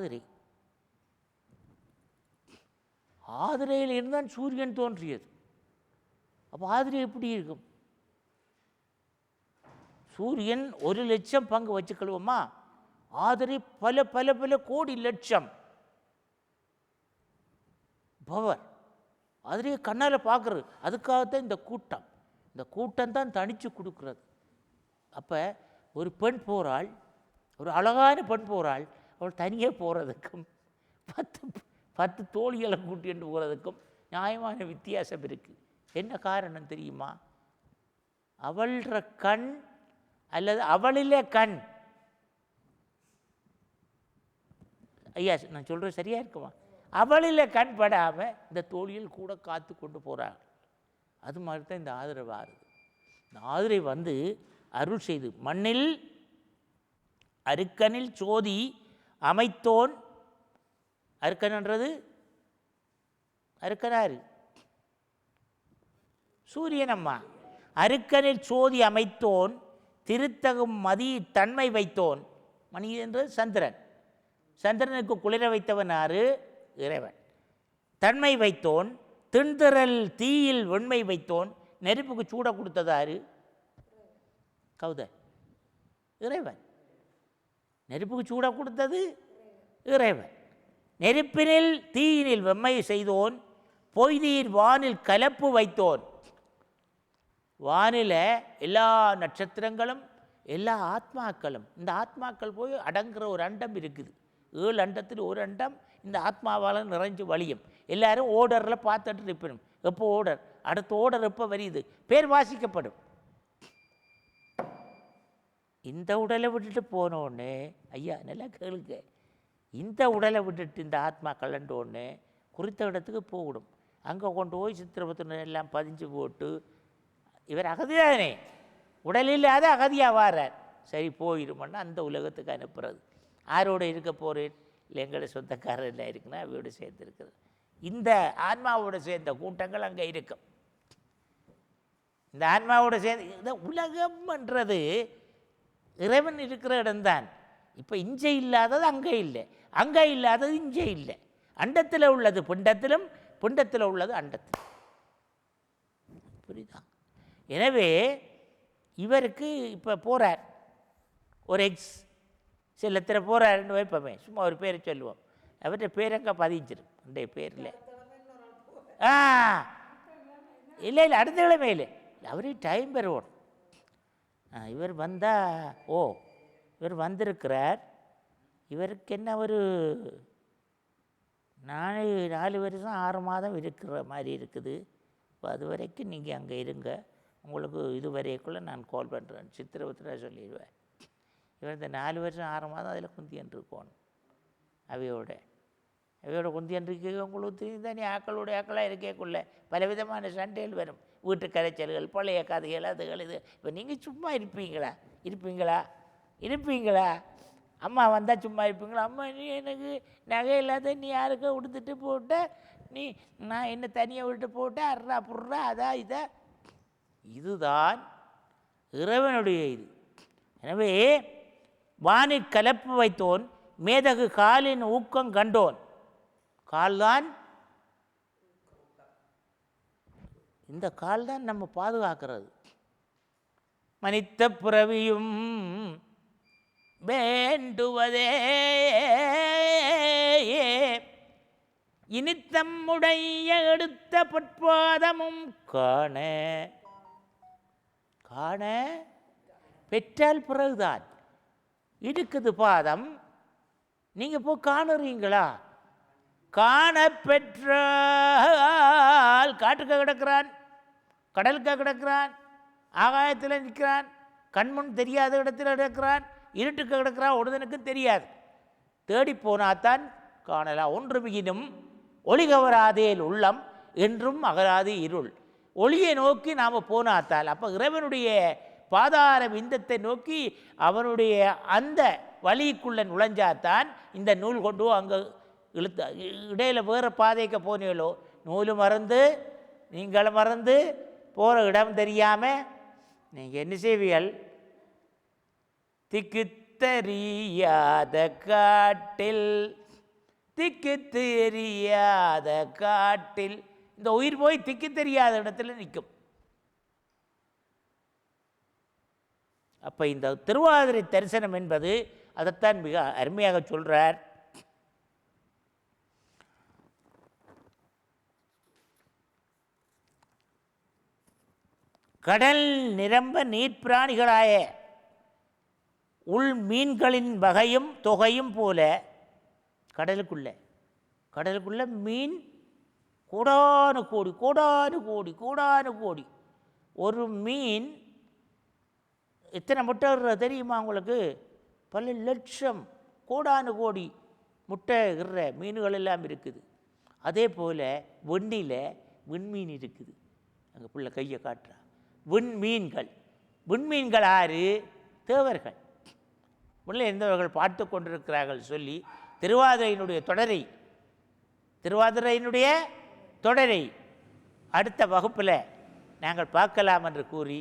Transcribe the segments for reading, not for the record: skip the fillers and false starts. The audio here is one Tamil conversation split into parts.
ஆதிரை. ஆதிரையில் இருந்தான் சூரியன் தோன்றியது. அப்போ ஆதிரை எப்படி இருக்கும்? சூரியன் 1,00,000 பங்கு வச்சுக்கொள்வோமா? ஆதிரை பல பல பல கோடி லட்சம் பவர். ஆதிரையை கண்ணால் பார்க்குறது. அதுக்காகத்தான் இந்த கூட்டம். இந்த கூட்டம் தான் தனித்து கொடுக்குறது. அப்போ ஒரு பெண் போகிறாள், ஒரு அழகான பெண் போகிறாள். அவள் தனியாக போகிறதுக்கும் 10 தோழிகளை கூட்டிட்டு போகிறதுக்கும் நியாயமான வித்தியாசம் இருக்குது. என்ன காரணம் தெரியுமா? அவள்ற கண் அல்லது அவளிலே கண். ஐயா நான் சொல்கிறது சரியாக இருக்குமா? அவளில் கண் படாமல் இந்த தோழியில் கூட காத்து கொண்டு போகிறாள். அது மாதிரி தான் இந்த ஆதிரை வாருது. இந்த ஆதிரை வந்து அருள் செய்து மண்ணில் அருக்கனில் சோதி அமைத்தோன். அருக்கன்ன்றது அருக்கனாரு சூரியன் அம்மா. அருக்கனில் சோதி அமைத்தோன் திருத்தகும் மதி தன்மை வைத்தோன். மணி என்றது சந்திரன். சந்திரனுக்கு குளிர வைத்தவன் யாரு? இறைவன். தன்மை வைத்தோன் திண்திரல் தீயில் வெண்மை வைத்தோன். நெருப்புக்கு சூட கொடுத்ததாரு? கௌத இறைவன். நெருப்புக்கு சூட கொடுத்தது இறைவன். நெருப்பினில் தீயினில் வெம்மை செய்தோன். பொய்தீர் வானில் கலப்பு வைத்தோன். வானில் எல்லா நட்சத்திரங்களும் எல்லா ஆத்மாக்களும், இந்த ஆத்மாக்கள் போய் அடங்குற ஒரு அண்டம் இருக்குது. 7 அண்டத்தில் ஒரு அண்டம் இந்த ஆத்மாவால் நிறைஞ்சு வழியும். எல்லாரும் ஓர்டரில் பார்த்துட்டு இருப்பணும். எப்போ ஓர்டர், அடுத்த ஓர்டர் எப்போ வருது, பேர் வாசிக்கப்படும். இந்த உடலை விட்டுட்டு போனோடனே, ஐயா நல்லா கேளுங்க, இந்த உடலை விட்டுட்டு இந்த ஆத்மா கலண்டோடனே குறித்த இடத்துக்கு போகணும். அங்கே கொண்டு போய் சித்திரபத்திரம் எல்லாம் பதிஞ்சு போட்டு, இவர் அகதியானே, உடல் இல்லாத அகதியாக வாரார், சரி போயிடுமன்னா அந்த உலகத்துக்கு அனுப்புறது. யாரோடு இருக்க போகிறேன்? இல்லை எங்களோட சொந்தக்காரர் எல்லாம் இருக்குன்னா அவையோடு சேர்ந்துருக்குறது. இந்த ஆன்மாவோடு சேர்ந்த கூட்டங்கள் அங்கே இருக்கும். இந்த ஆன்மாவோடு சேர்ந்து இந்த உலகம்ன்றது இறைவன் இருக்கிற இடம்தான். இப்போ இஞ்சை இல்லாதது அங்கே இல்லை, அங்கே இல்லாதது இஞ்சை இல்லை. அண்டத்தில் உள்ளது பிண்டத்திலும், பிண்டத்தில் உள்ளது அண்டத்தில். புரியுதா? எனவே இவருக்கு இப்போ போகிறார் ஒரு எக்ஸ் செல்லத்தில் போகிறாருன்னு வைப்போமே, சும்மா ஒரு பேரை சொல்லுவோம். அவர்கிட்ட பேரங்க பதிஞ்சிரும் அந்த பேரில். இல்லை இல்லை அடுத்த கிழமை இல்லை, அவரே டைம் பெறுவோம். இவர் வந்தால் இவர் வந்திருக்கிறார். இவருக்கு என்ன ஒரு 4 வருஷம் 6 மாதம் இருக்கிற மாதிரி இருக்குது. இப்போ அது வரைக்கும் நீங்கள் அங்கே இருங்க, உங்களுக்கு இது வரைக்குள்ளே நான் கால் பண்ணுறேன் சித்திரவத்திர சொல்லிடுவேன். இவர் இந்த 4 வருஷம் 6 மாதம் அதில் குந்தியன் இருக்கணும். அவையோட குந்தியன் இருக்க உங்களுக்கு தனி ஆக்களோட ஆக்களாக இருக்கக்குள்ள பலவிதமான சண்டைகள் வரும். வீட்டு கரைச்சல்கள், பழைய கதைகள், அதுகள் இது. இப்போ நீங்கள் சும்மா இருப்பீங்களா? அம்மா வந்தால் சும்மா இருப்பீங்களா? அம்மா நீ எனக்கு நகை இல்லாத நீ யாருக்கோ உடுத்துட்டு போட்ட, நான் என்ன தனியாக விட்டு போட்டேன், அர்றா புர்றா அதா இதா. இதுதான் இறைவனுடைய இது. எனவே வானிற் கலப்பு வைத்தோன் மேதகு காலின் ஊக்கம் கண்டோன். கால்தான், இந்த கால் தான் நம்ம பாதுகாக்கிறது. மனித புறவியும் வேண்டுவதே இனித்தம்முடைய எடுத்த பொற்பாதமும் காண பெற்றால் பிறகுதான் இருக்குது பாதம். நீங்கள் போய் காணுறீங்களா? காண பெற்றால் காட்டுக்க கிடக்கிறான், கடலுக்க கிடக்கிறான், ஆகாயத்தில் நிற்கிறான், கண்முன் தெரியாத இடத்துல கிடக்கிறான், இருட்டுக்க கிடக்கிறான், ஒருதனுக்கு தெரியாது. தேடி போனாத்தான் காணலாம். ஒன்று மிகினும் ஒளி கவராதேல் உள்ளம் என்றும் அகராது இருள். ஒளியை நோக்கி நாம் போனாத்தால், அப்போ இறைவனுடைய பாதார விந்தத்தை நோக்கி அவனுடைய அந்த வழிக்குள்ளே நுழைஞ்சாத்தான் இந்த நூல் கொண்டு அங்கே இழுத்து. இடையில் வேறு பாதைக்கு போனீங்களோ, நூல் மறந்து நீங்களும் மறந்து போகிற இடம் தெரியாமல் நீங்கள் என்ன செய்வீர்கள்? திக்கு தெரியாத காட்டில் திக்கு தெரியாத காட்டில், இந்த உயிர் போய் திக்கு தெரியாத இடத்துல நிற்கும். அப்போ இந்த திருவாதிரை தரிசனம் என்பது அதைத்தான் மிக அருமையாக சொல்கிறார். கடல் நிரம்ப நீர்ப்பிராணிகளாய உள் மீன்களின் வகையும் தொகையும் போல கடலுக்குள்ள மீன் கோடானு கோடி. ஒரு மீன் எத்தனை முட்டை இடுறது தெரியுமா உங்களுக்கு? பல லட்சம் கோடானு கோடி முட்டை இடுற மீன்கள் எல்லாம் இருக்குது. அதே போல் விண்மீன் இருக்குது. அங்கே பிள்ளை கையை காட்டுறா. விண்மீன்கள் ஆறு தேவர்கள், முன்னே இருந்தவர்கள் பார்த்து கொண்டிருக்கிறார்கள் சொல்லி திருவாதிரையினுடைய தொடரை அடுத்த வகுப்பில் நாங்கள் பார்க்கலாம் என்று கூறி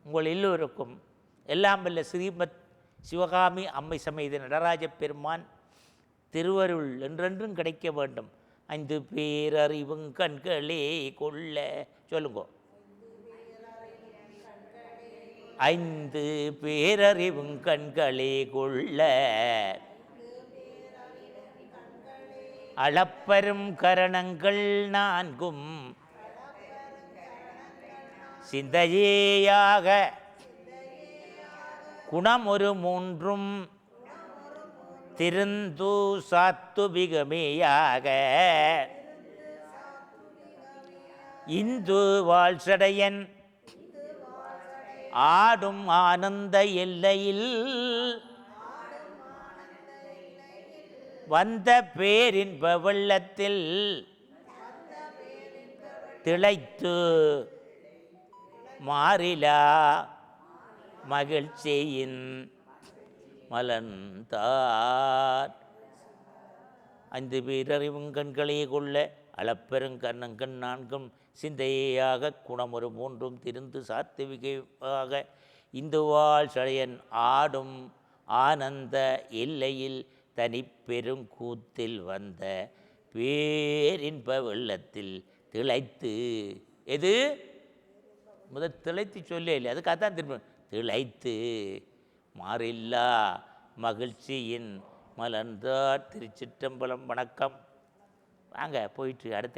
உங்கள் எல்லோருக்கும் எல்லாம் வல்ல ஸ்ரீமத் சிவகாமி அம்மை சமேத நடராஜ பெருமான் திருவருள் என்றென்றும் கிடைக்க வேண்டும். 5 பேரறிவும் கண்களே கொள்ள சொல்லுங்கோ. 5 பேரறிவும் கண்களே கொள்ள அளப்பரும் கரணங்கள் 4 சிந்தையேயாக குணம் ஒரு 3 திருந்து சாத்துபிகமேயாக இந்து வாழ்சடையன் ஆடும் ஆனந்த எல்லையில் வந்த பேரின்ப வெள்ளத்தில் திளைத்து மாறிலா மகிழ்ச்சியின் மலர்ந்தார். 5 பேரறிவும் கண்களே கொள்ள அளப்பெருங்கண்ணங்கண் 4 சிந்தையாக குணம் ஒரு 3 திருந்து சாத்துவிகையாக இந்துவாள் சடையன் ஆடும் ஆனந்த எல்லையில் தனிப்பெருங்கூத்தில் வந்த பேரின்ப வெள்ளத்தில் திளைத்து. எது முதல் திளைத்து சொல்லே இல்லை, அதுக்காகத்தான் திரும்ப திளைத்து மாறில்லா மகிழ்ச்சியின் மலர்ந்தார். திருச்சிற்றம்பலம். வணக்கம். வாங்க போயிட்டு அடுத்த